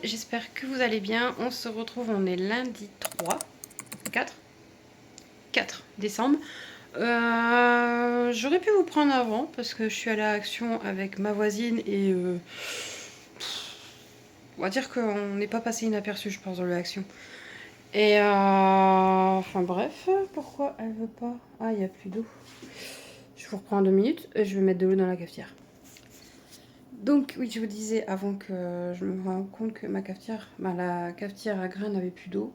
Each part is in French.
J'espère que vous allez bien. On se retrouve, on est lundi 4 décembre. J'aurais pu vous prendre avant parce que je suis allée à Action avec ma voisine et on va dire qu'on n'est pas passé inaperçu, je pense, dans l'Action. Et enfin bref, pourquoi elle veut pas? Ah, il n'y a plus d'eau. Je vous reprends 2 minutes et je vais mettre de l'eau dans la cafetière. Donc oui, je vous disais avant que je me rende compte que ma cafetière, la cafetière à grains n'avait plus d'eau,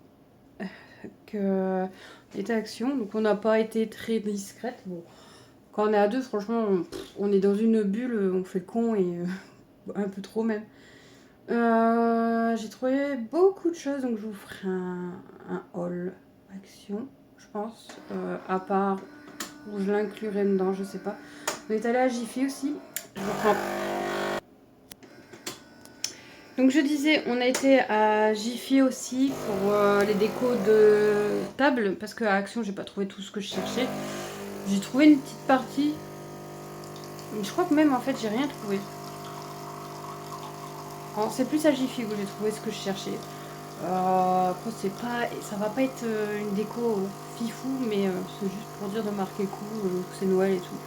que on était à Action, donc on n'a pas été très discrète. Bon, quand on est à deux, franchement, on est dans une bulle, on fait le con et un peu trop même. J'ai trouvé beaucoup de choses, donc je vous ferai un haul Action, je pense, à part où je l'inclurai dedans, je sais pas. On est allé à Jiffy aussi. Je vous reprends. Donc je disais, on a été à Jiffy aussi pour les décos de table, parce qu'à Action, j'ai pas trouvé tout ce que je cherchais. J'ai trouvé une petite partie, mais je crois que même en fait, j'ai rien trouvé. C'est plus à Jiffy où j'ai trouvé ce que je cherchais. Après, ça va pas être une déco fifou, mais c'est juste pour dire de marquer le coup, que c'est Noël et tout.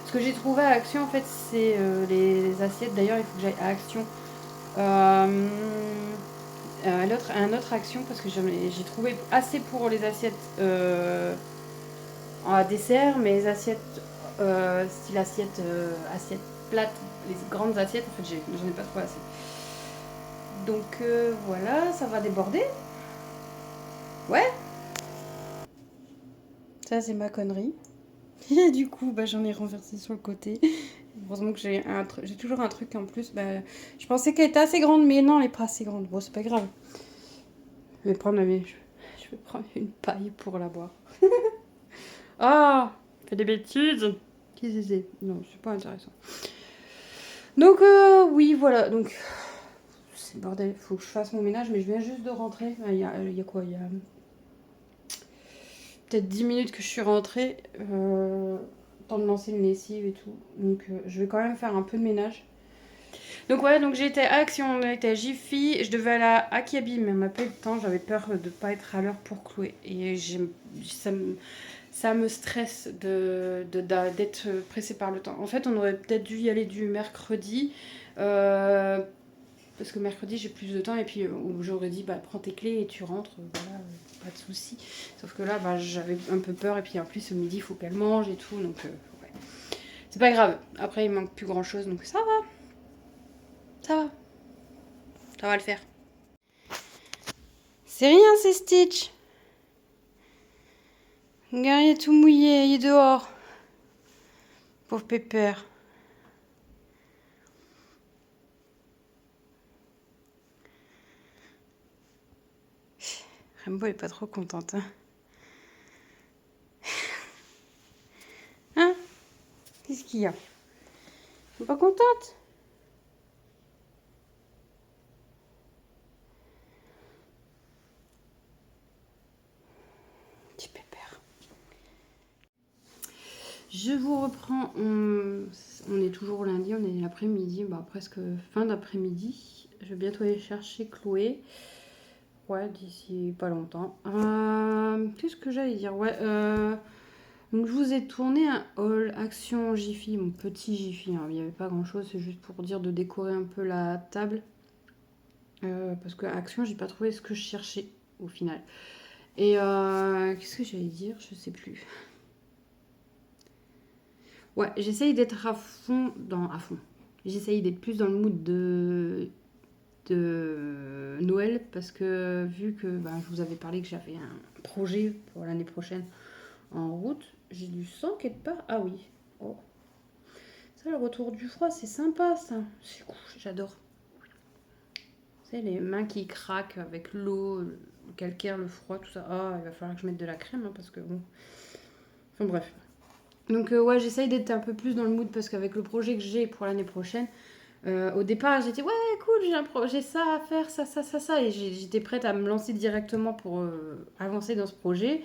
Ce que j'ai trouvé à Action, en fait, c'est les assiettes. D'ailleurs, il faut que j'aille à Action. Un autre Action parce que j'ai trouvé assez pour les assiettes à dessert, mais les assiettes style assiette plate, les grandes assiettes, en fait j'en ai pas trouvé assez. Donc voilà, ça va déborder. Ouais. Ça c'est ma connerie. Et du coup j'en ai renversé sur le côté. Heureusement que j'ai toujours un truc en plus. Je pensais qu'elle était assez grande, mais non, elle est pas assez grande. Bon, c'est pas grave. Je vais prendre une paille pour la boire. Ah, fais des bêtises. Qu'est-ce que c'est? Non, c'est pas intéressant. Donc oui, voilà. Donc c'est bordel. Faut que je fasse mon ménage, mais je viens juste de rentrer. Il y a quoi? Il y a peut-être 10 minutes que je suis rentrée. Temps de lancer une lessive et tout. Donc je vais quand même faire un peu de ménage. Donc voilà, donc j'étais à Action, on était à Jiffy, je devais aller à Akihabim, mais on n'a pas eu le temps, j'avais peur de ne pas être à l'heure pour Chloé. Et ça me stresse d'être pressée par le temps. En fait, on aurait peut-être dû y aller du mercredi, parce que mercredi j'ai plus de temps, et puis où j'aurais dit prends tes clés et tu rentres, voilà, pas de souci. Sauf que là, j'avais un peu peur, et puis en plus, au midi, il faut qu'elle mange et tout, donc ouais. C'est pas grave, après il manque plus grand chose, donc ça va. Ça va le faire. C'est rien, c'est Stitch. Regarde, il est tout mouillé, il est dehors. Pauvre pépère. Rainbow est pas trop contente. Hein? Qu'est-ce qu'il y a? Tu es pas contente? Petit pépère. Je vous reprends. On est toujours lundi, on est l'après-midi, presque fin d'après-midi. Je vais bientôt aller chercher Chloé. Ouais, d'ici pas longtemps. Qu'est-ce que j'allais dire? Ouais, donc je vous ai tourné un haul Action Jiffy, mon petit Jiffy. Il n'y avait pas grand-chose, c'est juste pour dire de décorer un peu la table. Parce que Action, j'ai pas trouvé ce que je cherchais au final. Et qu'est-ce que j'allais dire? Je sais plus. Ouais, j'essaye d'être à fond. J'essaye d'être plus dans le mood de Noël parce que vu que je vous avais parlé que j'avais un projet pour l'année prochaine en route, j'ai du sang quelque part. Ah oui. Oh. Ça, le retour du froid, c'est sympa ça. C'est cool, j'adore. Tu sais, les mains qui craquent avec l'eau, le calcaire, le froid, tout ça. Ah, il va falloir que je mette de la crème, hein, parce que bon... Enfin bref. Donc ouais, j'essaye d'être un peu plus dans le mood, parce qu'avec le projet que j'ai pour l'année prochaine, au départ, j'étais ouais, cool, j'ai ça à faire, ça. Et j'étais prête à me lancer directement pour avancer dans ce projet.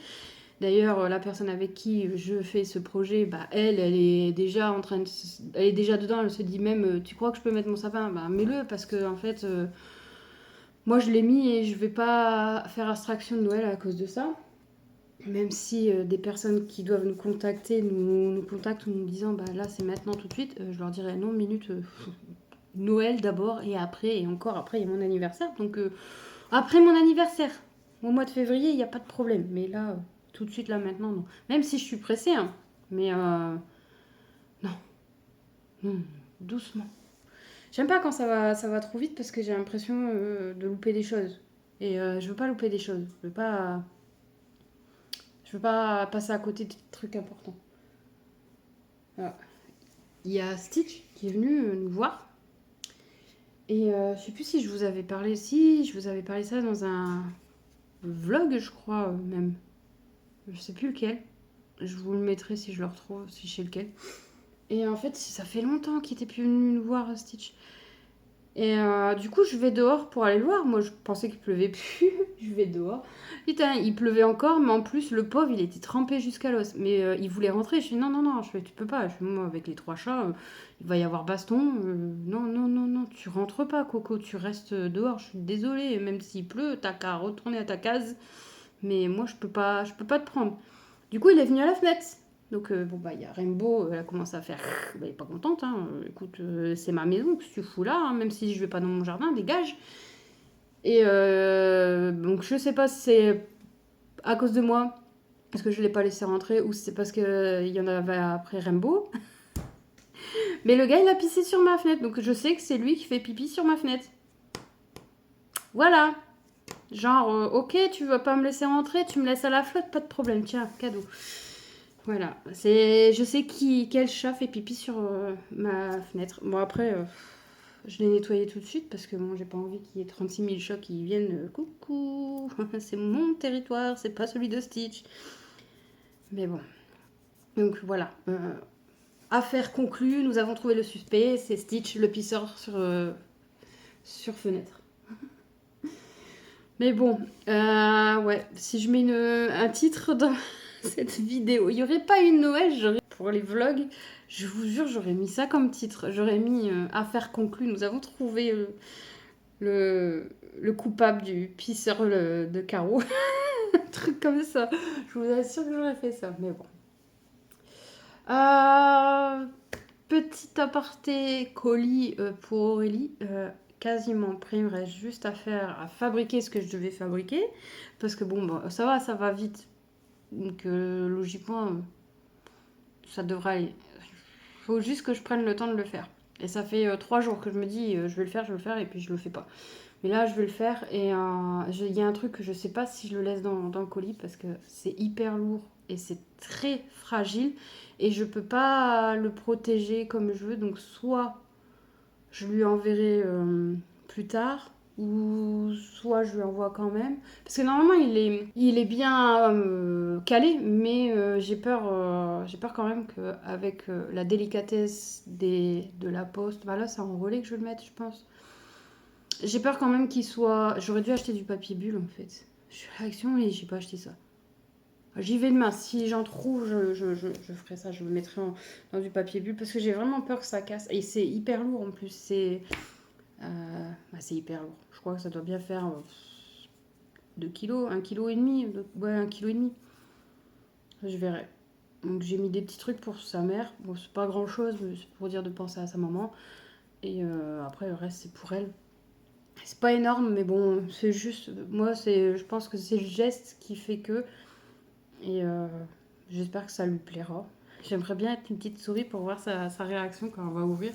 D'ailleurs, la personne avec qui je fais ce projet, bah, elle est déjà en train de... Elle est déjà dedans, elle se dit même, tu crois que je peux mettre mon sapin? Bah, mets-le, parce que en fait, moi je l'ai mis et je vais pas faire abstraction de Noël à cause de ça. Même si des personnes qui doivent nous contacter nous contactent en nous disant, bah là c'est maintenant tout de suite, je leur dirais non, minute, Noël d'abord et après, et encore après, il y a mon anniversaire. Donc après mon anniversaire, au mois de février, il n'y a pas de problème. Mais là, tout de suite, là maintenant, non. Même si je suis pressée, hein. Mais non, non, doucement. J'aime pas quand ça va trop vite parce que j'ai l'impression de louper des choses. Et je veux pas louper des choses. Je veux pas passer à côté de trucs importants. Voilà. Il y a Stitch qui est venu nous voir. Et je sais plus si je vous avais parlé. Si, je vous avais parlé ça dans un vlog, je crois, même. Je sais plus lequel. Je vous le mettrai si je le retrouve, si je sais lequel. Et en fait, ça fait longtemps qu'il était plus venu nous voir, Stitch. Et du coup, je vais dehors pour aller le voir. Moi, je pensais qu'il pleuvait plus. Je vais dehors. Putain, il pleuvait encore, mais en plus, le pauvre, il était trempé jusqu'à l'os. Mais il voulait rentrer. Je fais non. Je fais, tu peux pas. Je fais, moi, avec les 3 chats, il va y avoir baston. Non. Tu rentres pas, Coco. Tu restes dehors. Je suis désolée. Même s'il pleut, t'as qu'à retourner à ta case. Mais moi, je peux pas te prendre. Du coup, il est venu à la fenêtre. Donc, bon, bah, il y a Rainbow, elle a commencé à faire. Bah, elle est pas contente, hein. Écoute, c'est ma maison, que tu fous là, hein, même si je vais pas dans mon jardin, dégage. Et donc, je sais pas si c'est à cause de moi, parce que je l'ai pas laissé rentrer, ou si c'est parce qu'il y en avait après Rainbow. Mais le gars, il a pissé sur ma fenêtre, donc je sais que c'est lui qui fait pipi sur ma fenêtre. Voilà. Genre, ok, tu vas pas me laisser rentrer, tu me laisses à la flotte, pas de problème, tiens, cadeau. Voilà, je sais quel chat fait pipi sur ma fenêtre. Bon, après, je l'ai nettoyé tout de suite parce que bon, j'ai pas envie qu'il y ait 36 000 chats qui viennent. Coucou, c'est mon territoire, c'est pas celui de Stitch. Mais bon, donc voilà. Affaire conclue, nous avons trouvé le suspect, c'est Stitch, le pisseur sur fenêtre. Mais bon, ouais, si je mets un titre dans cette vidéo, il n'y aurait pas eu Noël, pour les vlogs, je vous jure, j'aurais mis ça comme titre. J'aurais mis affaire conclue, nous avons trouvé le coupable du pisseur de Caro. Un truc comme ça. Je vous assure que j'aurais fait ça, mais bon. Petit aparté colis pour Aurélie. Quasiment prêt, il me reste juste à fabriquer ce que je devais fabriquer. Parce que bon, bah, ça va vite. Donc logiquement, ça devrait aller. Il faut juste que je prenne le temps de le faire. Et ça fait 3 jours que je me dis, je vais le faire, et puis je le fais pas. Mais là, je vais le faire, et il y a un truc que je sais pas si je le laisse dans le colis, parce que c'est hyper lourd, et c'est très fragile, et je peux pas le protéger comme je veux, donc soit je lui enverrai plus tard, ou soit je lui envoie quand même. Parce que normalement, il est bien calé, mais j'ai peur quand même qu'avec la délicatesse de la poste, bah là, c'est en relais que je vais le mettre, je pense. J'ai peur quand même qu'il soit... J'aurais dû acheter du papier bulle, en fait. Je suis à l'action et j'ai pas acheté ça. J'y vais demain. Si j'en trouve, je ferai ça. Je le mettrai dans du papier bulle parce que j'ai vraiment peur que ça casse. Et c'est hyper lourd en plus. C'est hyper lourd. Je crois que ça doit bien faire 2 kilos, 1,5 kg. Ouais, 1,5 kg. Je verrai. Donc j'ai mis des petits trucs pour sa mère. Bon, c'est pas grand chose, mais c'est pour dire de penser à sa maman. Et après, le reste, c'est pour elle. C'est pas énorme, mais bon, c'est juste... Moi, je pense que c'est le geste qui fait que... Et j'espère que ça lui plaira. J'aimerais bien être une petite souris pour voir sa réaction quand on va ouvrir.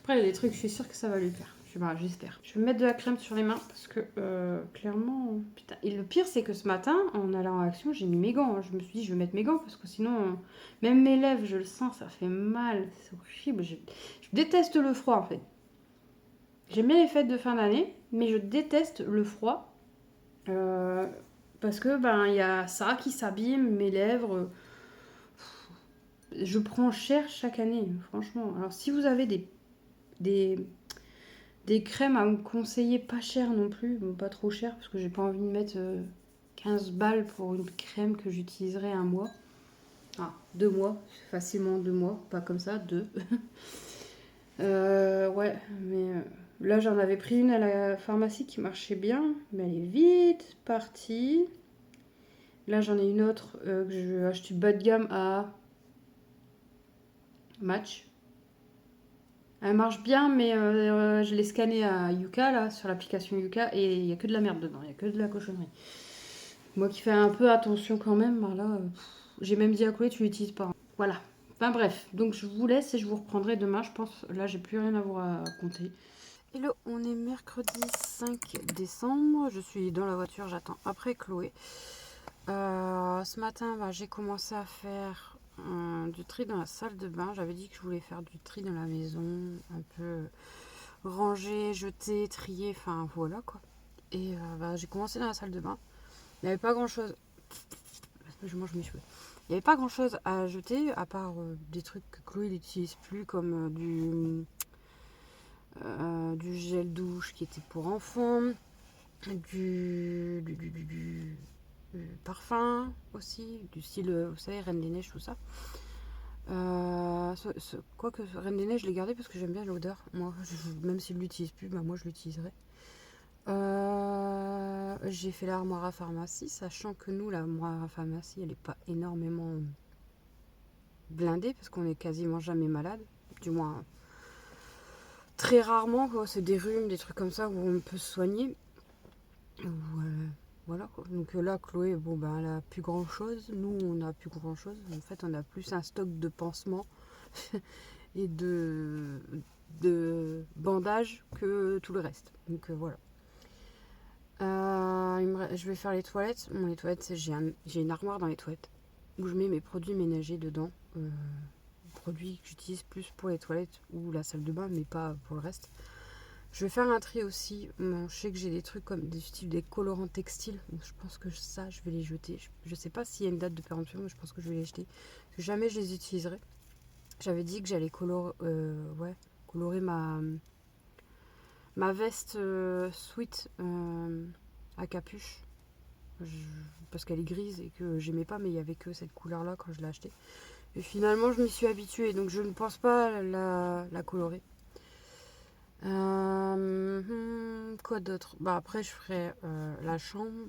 Après, il y a des trucs, je suis sûre que ça va lui plaire. J'espère. Je vais mettre de la crème sur les mains parce que clairement... Putain. Et le pire, c'est que ce matin, en allant en action, j'ai mis mes gants. Je me suis dit, je vais mettre mes gants parce que sinon, même mes lèvres, je le sens, ça fait mal. C'est horrible. Je déteste le froid, en fait. J'aime bien les fêtes de fin d'année, mais je déteste le froid. Parce que ben il y a ça qui s'abîme, mes lèvres. Je prends cher chaque année, franchement. Alors si vous avez des, des crèmes à me conseiller, pas cher non plus, bon, pas trop cher, parce que j'ai pas envie de mettre 15 balles pour une crème que j'utiliserai un mois. Ah, 2 mois, facilement 2 mois, pas comme ça, deux. Ouais, mais là j'en avais pris une à la pharmacie qui marchait bien, mais elle est vite partie. Là j'en ai une autre que j'ai acheté bas de gamme à Match. Elle marche bien, mais je l'ai scannée à Yuka, là, sur l'application Yuka, et il n'y a que de la merde dedans, il n'y a que de la cochonnerie. Moi qui fais un peu attention quand même, ben là, j'ai même dit à Chloé, tu l'utilises pas. Voilà. Enfin bref, donc je vous laisse et je vous reprendrai demain, je pense. Là, j'ai plus rien à vous raconter. Hello, on est mercredi 5 décembre. Je suis dans la voiture, j'attends après Chloé. Ce matin, bah, j'ai commencé à faire du tri dans la salle de bain. J'avais dit que je voulais faire du tri dans la maison, un peu ranger, jeter, trier, enfin voilà quoi. Et bah, j'ai commencé dans la salle de bain. Il n'y avait pas grand chose. Je mange mes cheveux. Il n'y avait pas grand chose à jeter, à part des trucs que Chloé n'utilise plus, comme du gel douche qui était pour enfants, du parfum aussi, du style, vous savez, Reine des Neiges, tout ça. Quoique Reine des Neiges, je l'ai gardé parce que j'aime bien l'odeur. Moi, même s'il ne l'utilise plus, bah, moi je l'utiliserai. J'ai fait l'armoire à pharmacie, sachant que nous, l'armoire à pharmacie, elle n'est pas énormément blindée parce qu'on est quasiment jamais malade. Du moins, très rarement, quoi. C'est des rhumes, des trucs comme ça où on peut se soigner. Voilà quoi. Donc là, Chloé, bon, ben, elle a plus grand chose. Nous, on n'a plus grand chose. En fait, on a plus un stock de pansements et de bandages que tout le reste. Donc voilà. Je vais faire les toilettes. Bon, les toilettes, j'ai une armoire dans les toilettes où je mets mes produits ménagers dedans. Produits que j'utilise plus pour les toilettes ou la salle de bain, mais pas pour le reste. Je vais faire un tri aussi. Bon, je sais que j'ai des trucs comme des colorants textiles. Donc je pense que ça, je vais les jeter. Je sais pas s'il y a une date de péremption, mais je pense que je vais les jeter. Parce que jamais je les utiliserai. J'avais dit que j'allais colorer ma veste sweat à capuche. Parce qu'elle est grise et que j'aimais pas, mais il y avait que cette couleur là quand je l'ai achetée. Et finalement, je m'y suis habituée, donc je ne pense pas la colorer. Quoi d'autre? Bah après, je ferai la chambre.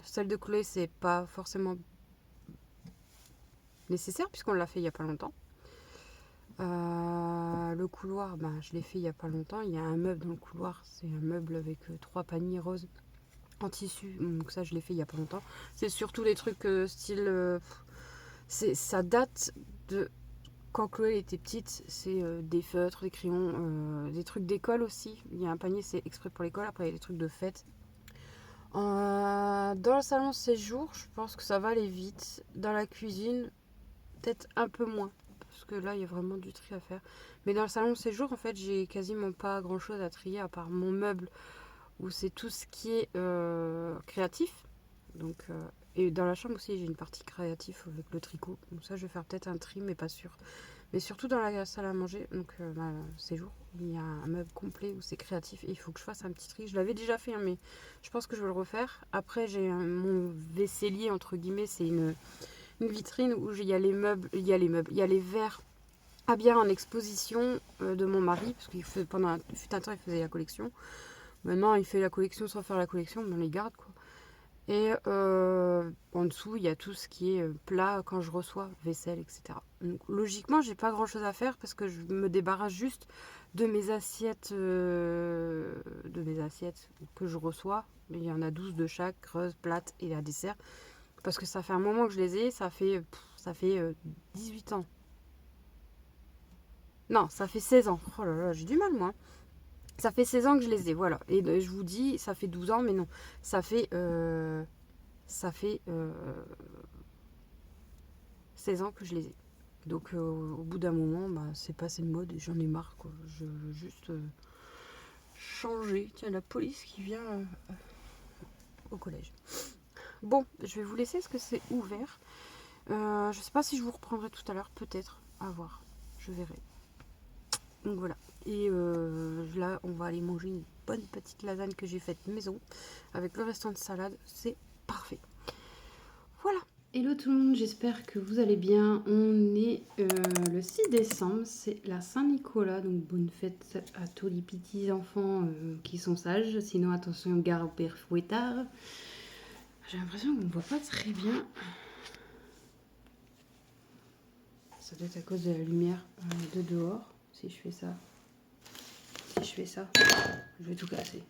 Celle de Chloé, c'est pas forcément nécessaire puisqu'on l'a fait il y a pas longtemps. Le couloir, bah, je l'ai fait il y a pas longtemps. Il y a un meuble dans le couloir. C'est un meuble avec 3 paniers roses en tissu. Donc ça, je l'ai fait il y a pas longtemps. C'est surtout des trucs style... ça date de quand Chloé était petite. C'est des feutres, des crayons, des trucs d'école aussi. Il y a un panier, c'est exprès pour l'école. Après, il y a des trucs de fête. Dans le salon séjour, je pense que ça va aller vite. Dans la cuisine, peut-être un peu moins. Parce que là, il y a vraiment du tri à faire. Mais dans le salon séjour, en fait, j'ai quasiment pas grand chose à trier à part mon meuble où c'est tout ce qui est créatif. Donc, et dans la chambre aussi, j'ai une partie créative avec le tricot. Donc ça, je vais faire peut-être un tri, mais pas sûr. Mais surtout dans la salle à manger, donc séjour, il y a un meuble complet où c'est créatif et il faut que je fasse un petit tri. Je l'avais déjà fait, hein, mais je pense que je vais le refaire. Après, j'ai mon vaisselier, entre guillemets, c'est une vitrine où il y a les meubles, il y a les verres à bière en exposition de mon mari, parce qu'il fait pendant un temps, il faisait la collection. Maintenant, il fait la collection sans faire la collection, mais on les garde quoi. Et en dessous, il y a tout ce qui est plat quand je reçois, vaisselle, etc. Donc logiquement, j'ai pas grand chose à faire parce que je me débarrasse juste de mes assiettes, que je reçois. Il y en a 12 de chaque, creuse, plate et à dessert. Parce que ça fait un moment que je les ai, ça fait 18 ans. Non, ça fait 16 ans. Oh là là, j'ai du mal moi. Ça fait 16 ans que je les ai, voilà. Et je vous dis, ça fait 12 ans, mais non. Ça fait 16 ans que je les ai. Donc au bout d'un moment, bah, c'est passé de mode et j'en ai marre. Quoi. Je veux juste changer. Tiens, la police qui vient au collège. Bon, je vais vous laisser parce que c'est ouvert. Je sais pas si je vous reprendrai tout à l'heure, peut-être. À voir, je verrai. Donc voilà. Et là, on va aller manger une bonne petite lasagne que j'ai faite maison avec le restant de salade. C'est parfait. Voilà. Hello tout le monde, j'espère que vous allez bien. On est le 6 décembre, c'est la Saint-Nicolas, donc bonne fête à tous les petits enfants qui sont sages. Sinon, attention, gare au père fouettard. J'ai l'impression qu'on ne voit pas très bien. Ça doit être à cause de la lumière de dehors. Si je fais ça, je vais tout casser.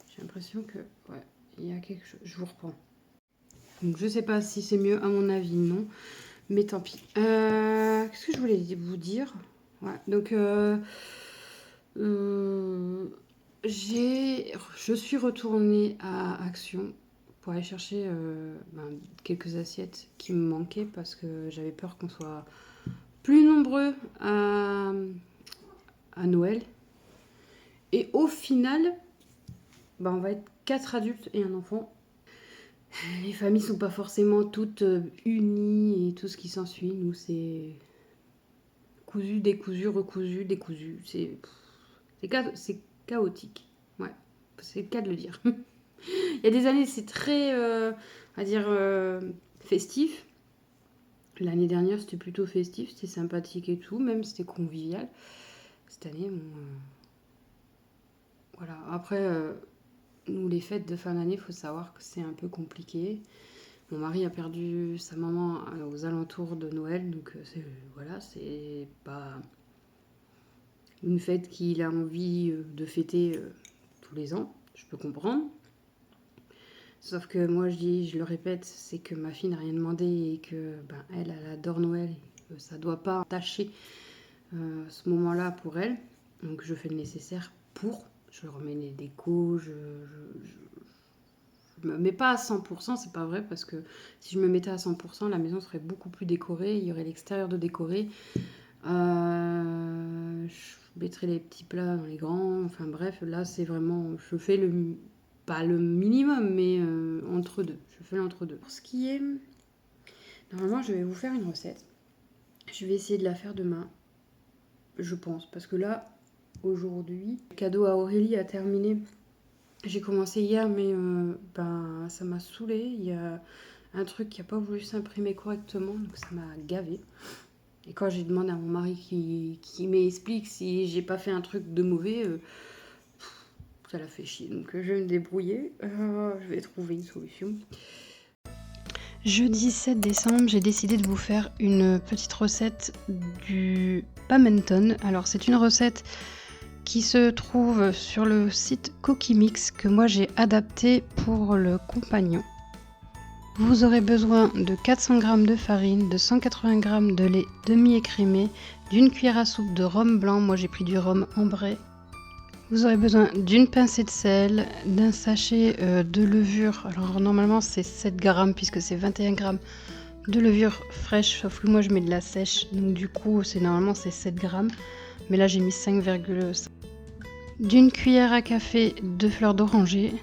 J'ai l'impression que, ouais, il y a quelque chose. Je vous reprends. Donc je sais pas si c'est mieux, à mon avis non, mais tant pis. Qu'est-ce que je voulais vous dire? Ouais, donc je suis retournée à Action pour aller chercher quelques assiettes qui me manquaient parce que j'avais peur qu'on soit plus nombreux à Noël. Et au final, on va être 4 adultes et un enfant. Les familles sont pas forcément toutes unies et tout ce qui s'ensuit. Nous, c'est cousu, décousu, recousu, décousu. C'est chaotique. Ouais, c'est le cas de le dire. Il y a des années, c'est très, on va dire, festif. L'année dernière, c'était plutôt festif, c'était sympathique et tout, même c'était convivial. Cette année, voilà. Après, nous, les fêtes de fin d'année, il faut savoir que c'est un peu compliqué. Mon mari a perdu sa maman aux alentours de Noël, donc c'est pas une fête qu'il a envie de fêter tous les ans. Je peux comprendre. Sauf que moi, je le répète, c'est que ma fille n'a rien demandé et que elle adore Noël et que ça doit pas entacher ce moment-là pour elle. Donc je fais le nécessaire pour. Je remets les décos, je me mets pas à 100%, c'est pas vrai, parce que si je me mettais à 100%, la maison serait beaucoup plus décorée, il y aurait l'extérieur de décoré. Je mettrais les petits plats dans les grands, enfin bref, là c'est vraiment, je fais pas le minimum, mais entre deux, je fais l'entre-deux. Pour ce qui est, normalement je vais vous faire une recette, je vais essayer de la faire demain, je pense, parce que là, aujourd'hui, le cadeau à Aurélie a terminé. J'ai commencé hier, mais ça m'a saoulée. Il y a un truc qui n'a pas voulu s'imprimer correctement, donc ça m'a gavé. Et quand j'ai demandé à mon mari qui m'explique si j'ai pas fait un truc de mauvais, ça l'a fait chier. Donc je vais me débrouiller, je vais trouver une solution. Jeudi 7 décembre, j'ai décidé de vous faire une petite recette du pamenton. Alors c'est une recette qui se trouve sur le site Cookie Mix que moi j'ai adapté pour le compagnon. Vous aurez besoin de 400 g de farine, de 180 g de lait demi-écrémé, d'une cuillère à soupe de rhum blanc, moi j'ai pris du rhum ambré. Vous aurez besoin d'une pincée de sel, d'un sachet de levure, alors normalement c'est 7 g puisque c'est 21 g de levure fraîche, sauf que moi je mets de la sèche, donc du coup normalement c'est 7 g, mais là j'ai mis 5,5. D'une cuillère à café de fleurs d'oranger.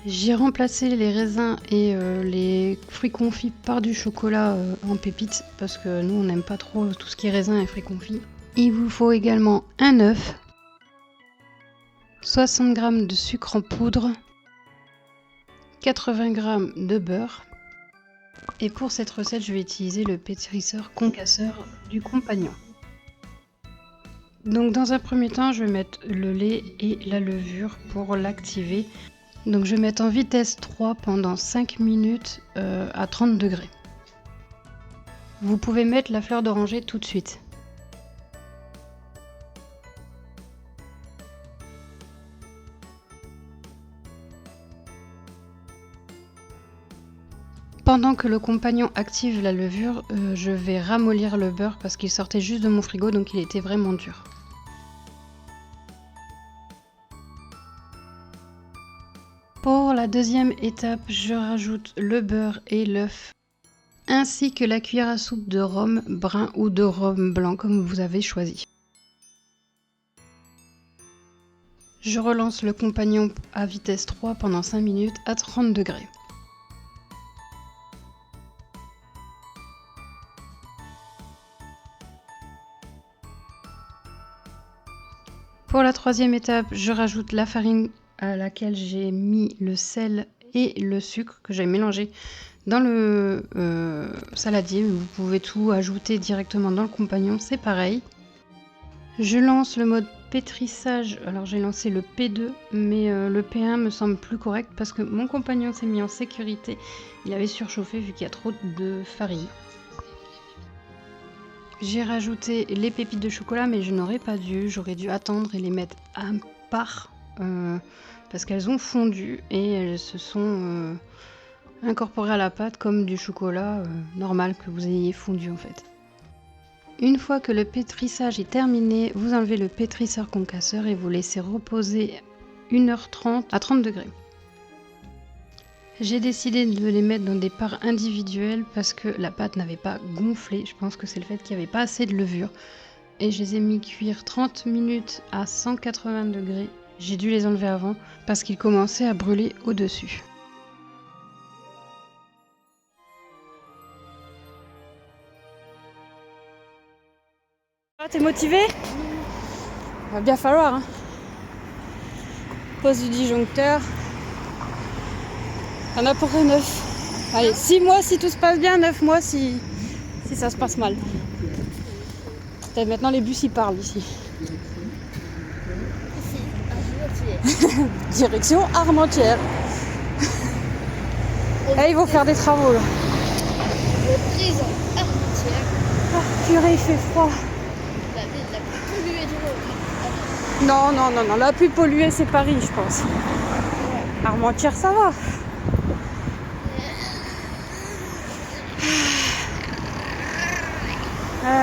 J'ai remplacé les raisins et les fruits confits par du chocolat en pépites parce que nous on n'aime pas trop tout ce qui est raisin et fruits confits. Il vous faut également un œuf, 60 g de sucre en poudre, 80 g de beurre. Et pour cette recette, je vais utiliser le pétrisseur concasseur du compagnon. Donc dans un premier temps, je vais mettre le lait et la levure pour l'activer. Donc je vais mettre en vitesse 3 pendant 5 minutes à 30 degrés. Vous pouvez mettre la fleur d'oranger tout de suite. Pendant que le compagnon active la levure, je vais ramollir le beurre parce qu'il sortait juste de mon frigo, donc il était vraiment dur. Pour la deuxième étape, je rajoute le beurre et l'œuf, ainsi que la cuillère à soupe de rhum brun ou de rhum blanc, comme vous avez choisi. Je relance le compagnon à vitesse 3 pendant 5 minutes à 30 degrés. Pour la troisième étape, je rajoute la farine à laquelle j'ai mis le sel et le sucre que j'ai mélangé dans le saladier. Vous pouvez tout ajouter directement dans le compagnon, c'est pareil. Je lance le mode pétrissage. Alors j'ai lancé le P2, mais le P1 me semble plus correct parce que mon compagnon s'est mis en sécurité. Il avait surchauffé vu qu'il y a trop de farine. J'ai rajouté les pépites de chocolat, mais je n'aurais pas dû. J'aurais dû attendre et les mettre à part parce qu'elles ont fondu et elles se sont incorporées à la pâte comme du chocolat normal que vous ayez fondu en fait. Une fois que le pétrissage est terminé, vous enlevez le pétrisseur concasseur et vous laissez reposer 1h30 à 30 degrés. J'ai décidé de les mettre dans des parts individuelles parce que la pâte n'avait pas gonflé. Je pense que c'est le fait qu'il n'y avait pas assez de levure. Et je les ai mis cuire 30 minutes à 180 degrés. J'ai dû les enlever avant parce qu'ils commençaient à brûler au-dessus. Ah, t'es motivé? Va bien falloir. Hein. Pose du disjoncteur. On a pour 9. Allez, 6 mois si tout se passe bien, 9 mois si ça se passe mal. Peut-être maintenant les bus ils parlent ici. Direction Armentières. Et ils vont faire des travaux là. Reprise en Armentières. Oh, purée, il fait froid. La ville la plus polluée du monde. Non, la plus polluée c'est Paris je pense. Armentières ça va.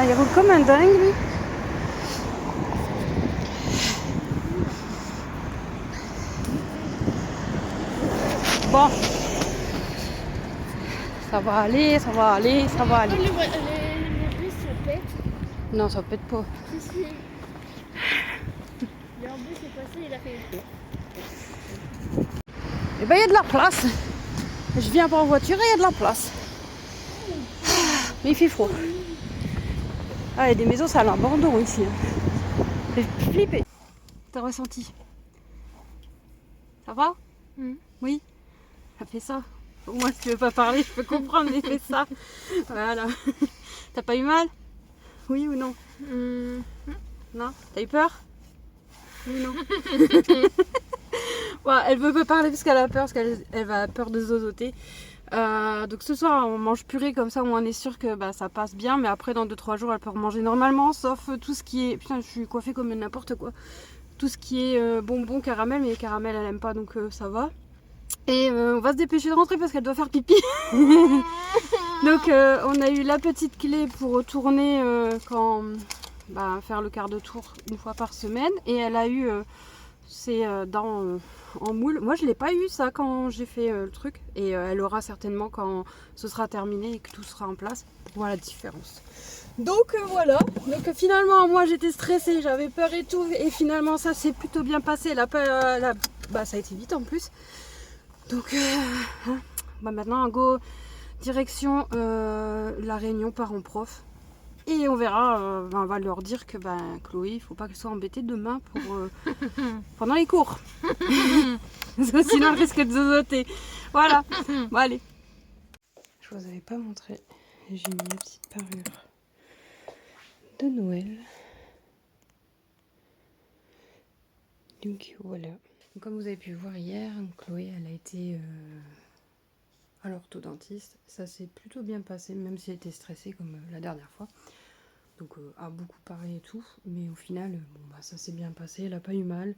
Il roule comme un dingue lui. Bon. Ça va aller. Les bus ça pète. Non, ça pète pas. Si. Le bus est passé, il a fait. Eh ben il y a de la place. Je viens pas en voiture et il y a de la place. Mais il fait froid. Ah, il y a des maisons, ça a l'abandon ici. J'ai flippé. T'as ressenti? Ça va? Oui. Ça fait ça. Moi, si tu veux pas parler, je peux comprendre, mais fais ça. Voilà. T'as pas eu mal? Oui ou non? Non? T'as eu peur? Oui ou non? Ouais, elle veut pas parler parce qu'elle a peur, parce qu'elle a peur de zozoter. Donc ce soir on mange purée comme ça, où on est sûr que ça passe bien, mais après dans 2-3 jours elle peut manger normalement, sauf tout ce qui est... Putain, je suis coiffée comme n'importe quoi. Tout ce qui est bonbons, caramel, mais les caramels elle aime pas, donc ça va. Et on va se dépêcher de rentrer parce qu'elle doit faire pipi. Donc on a eu la petite clé pour retourner faire le quart de tour une fois par semaine, et elle a eu ses dents en moule. Moi je l'ai pas eu ça quand j'ai fait le truc, et elle aura certainement quand ce sera terminé et que tout sera en place, pour voir la différence. Donc voilà, donc finalement moi j'étais stressée, j'avais peur et tout, et finalement ça s'est plutôt bien passé. Ça a été vite en plus. Donc maintenant go direction la réunion parents-prof. Et on verra, on va leur dire que Chloé, il faut pas qu'elle soit embêtée demain pour pendant les cours. Parce que sinon elle risque de zozoter. Voilà. Bon allez. Je vous avais pas montré. J'ai mis la petite parure de Noël. Donc voilà. Donc, comme vous avez pu voir hier, Chloé elle a été à l'orthodontiste. Ça s'est plutôt bien passé, même si elle était stressée comme la dernière fois. Donc a beaucoup parlé et tout, mais au final ça s'est bien passé, elle a pas eu mal.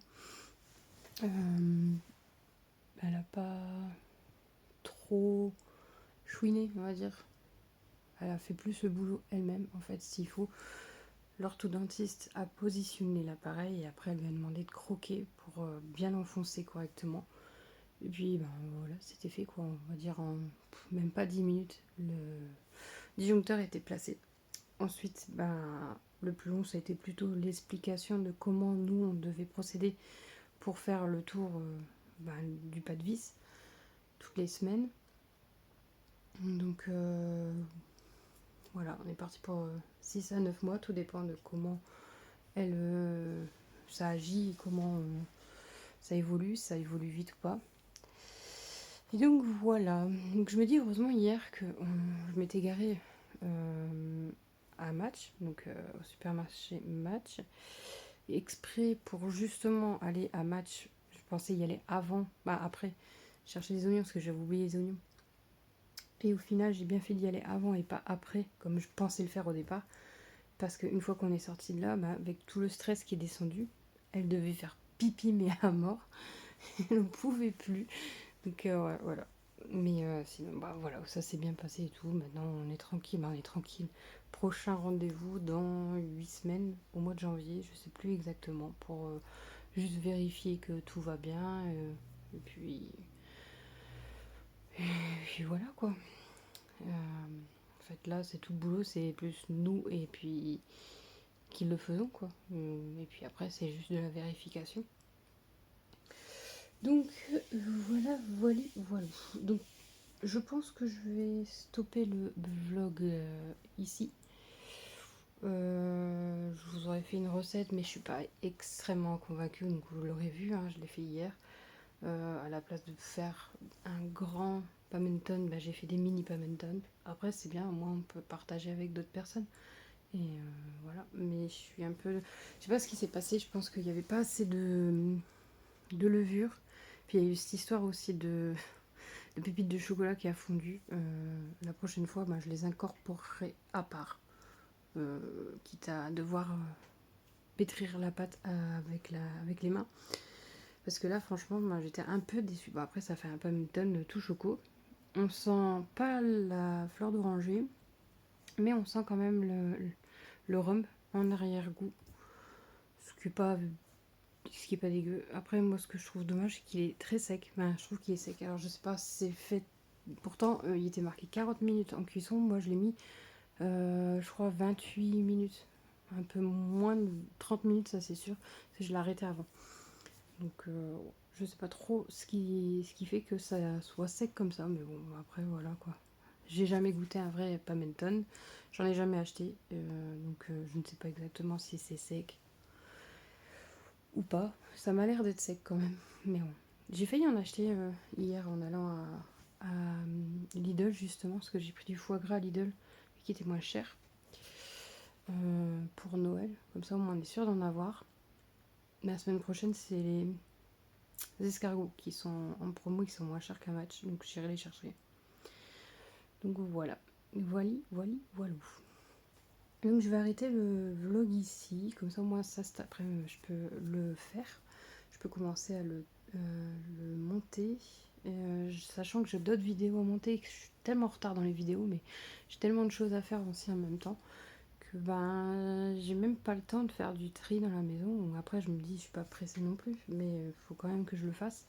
Elle a pas trop chouiné, on va dire. Elle a fait plus le boulot elle-même en fait. S'il faut, l'orthodontiste a positionné l'appareil et après elle lui a demandé de croquer pour bien l'enfoncer correctement. Et puis voilà, c'était fait quoi, on va dire en même pas 10 minutes, le disjoncteur était placé. Ensuite, le plus long, ça a été plutôt l'explication de comment nous, on devait procéder pour faire le tour du pas de vis toutes les semaines. Donc voilà, on est parti pour 6 à 9 mois, tout dépend de comment ça agit, comment ça évolue vite ou pas. Et donc voilà, donc je me dis heureusement hier que je m'étais garée à Match, donc au supermarché Match, exprès pour justement aller à Match. Je pensais y aller avant, après, chercher des oignons parce que j'avais oublié les oignons. Et au final, j'ai bien fait d'y aller avant et pas après, comme je pensais le faire au départ. Parce qu'une fois qu'on est sorti de là, avec tout le stress qui est descendu, elle devait faire pipi mais à mort. Elle ne pouvait plus. Donc ouais, voilà. Mais sinon, voilà, ça s'est bien passé et tout. Maintenant, on est tranquille. Prochain rendez-vous dans 8 semaines, au mois de janvier, je sais plus exactement, pour juste vérifier que tout va bien. Et puis voilà quoi. En fait, là, c'est tout le boulot, c'est plus nous et puis qui le faisons quoi. Et puis après, c'est juste de la vérification. Donc voilà. Donc je pense que je vais stopper le vlog ici. Je vous aurais fait une recette, mais je suis pas extrêmement convaincue, donc vous l'aurez vu, hein, je l'ai fait hier. À la place de faire un grand pamenton, j'ai fait des mini pamenton. Après, c'est bien, au moins on peut partager avec d'autres personnes. Et voilà, mais je suis un peu. Je sais pas ce qui s'est passé, je pense qu'il n'y avait pas assez de levure. Puis il y a eu cette histoire aussi de pépites de chocolat qui a fondu. La prochaine fois, je les incorporerai à part. Quitte à devoir pétrir la pâte avec les mains. Parce que là, franchement, j'étais un peu déçue. Bon, après, ça fait un pamilton tout choco. On sent pas la fleur d'oranger, mais on sent quand même le rhum en arrière-goût. Ce qui est pas dégueu. Après, moi, ce que je trouve dommage, c'est qu'il est très sec. Je trouve qu'il est sec. Alors, je sais pas si c'est fait. Pourtant, il était marqué 40 minutes en cuisson. Moi, je l'ai mis, je crois, 28 minutes. Un peu moins de 30 minutes, ça c'est sûr. Parce que je l'ai arrêté avant. Donc, je sais pas trop ce qui fait que ça soit sec comme ça. Mais bon, après, voilà quoi. J'ai jamais goûté un vrai pamenton. J'en ai jamais acheté. Donc, je ne sais pas exactement si c'est sec ou pas. Ça m'a l'air d'être sec quand même. Mais bon. J'ai failli en acheter hier en allant à Lidl justement. Parce que j'ai pris du foie gras à Lidl qui était moins cher. Pour Noël. Comme ça, au moins, on est sûr d'en avoir. La semaine prochaine, c'est les escargots qui sont en promo, qui sont moins chers qu'un match. Donc, j'irai les chercher. Donc, voilà. Voilà. Donc, je vais arrêter le vlog ici. Comme ça, moi, ça, cet après, je peux le faire. Je peux commencer à le monter. Sachant que j'ai d'autres vidéos à monter et que je suis tellement en retard dans les vidéos, mais j'ai tellement de choses à faire aussi en même temps. J'ai même pas le temps de faire du tri dans la maison. Après, je me dis, je suis pas pressée non plus, mais il faut quand même que je le fasse.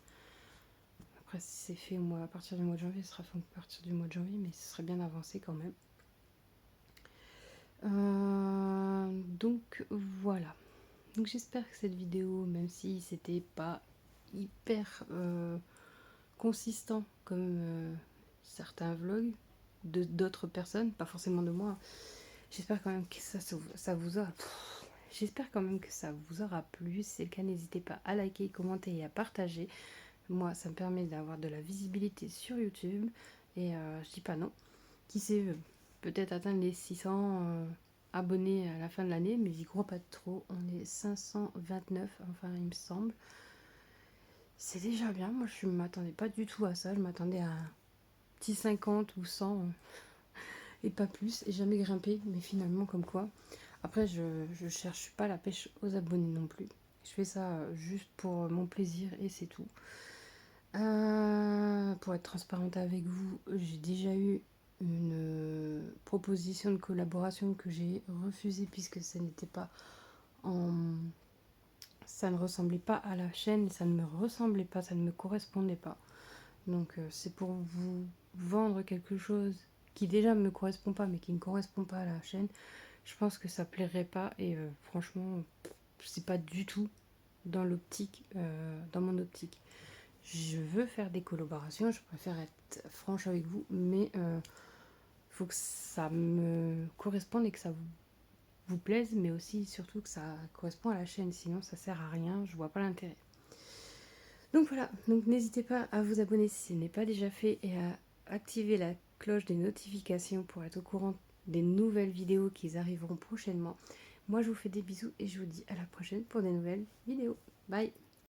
Après, si c'est fait à partir du mois de janvier, ce sera fait à partir du mois de janvier, mais ce serait bien avancé quand même. Donc voilà. Donc j'espère que cette vidéo, même si c'était pas hyper consistant comme certains vlogs de d'autres personnes, pas forcément de moi, j'espère quand même que ça vous aura. J'espère quand même que ça vous aura plu. Si c'est le cas, n'hésitez pas à liker, commenter et à partager. Moi, ça me permet d'avoir de la visibilité sur YouTube. Et je dis pas non. Qui sait, peut-être atteindre les 600 abonnés à la fin de l'année, mais j'y crois pas trop. On est 529, enfin, il me semble. C'est déjà bien. Moi, je m'attendais pas du tout à ça. Je m'attendais à un petit 50 ou 100 et pas plus. Et jamais grimpé, mais finalement, comme quoi. Après, je cherche pas la pêche aux abonnés non plus. Je fais ça juste pour mon plaisir et c'est tout. Pour être transparente avec vous, j'ai déjà eu une proposition de collaboration que j'ai refusée puisque ça n'était pas en... Ça ne ressemblait pas à la chaîne, ça ne me ressemblait pas, ça ne me correspondait pas. Donc c'est pour vous vendre quelque chose qui déjà ne me correspond pas mais qui ne correspond pas à la chaîne. Je pense que ça plairait pas et franchement, c'est pas du tout dans l'optique, dans mon optique. Je veux faire des collaborations, je préfère être franche avec vous, mais faut que ça me corresponde et que ça vous plaise, mais aussi surtout que ça correspond à la chaîne, sinon ça sert à rien, je vois pas l'intérêt. Donc voilà, donc n'hésitez pas à vous abonner si ce n'est pas déjà fait et à activer la cloche des notifications pour être au courant des nouvelles vidéos qui arriveront prochainement. Moi je vous fais des bisous et je vous dis à la prochaine pour des nouvelles vidéos. Bye!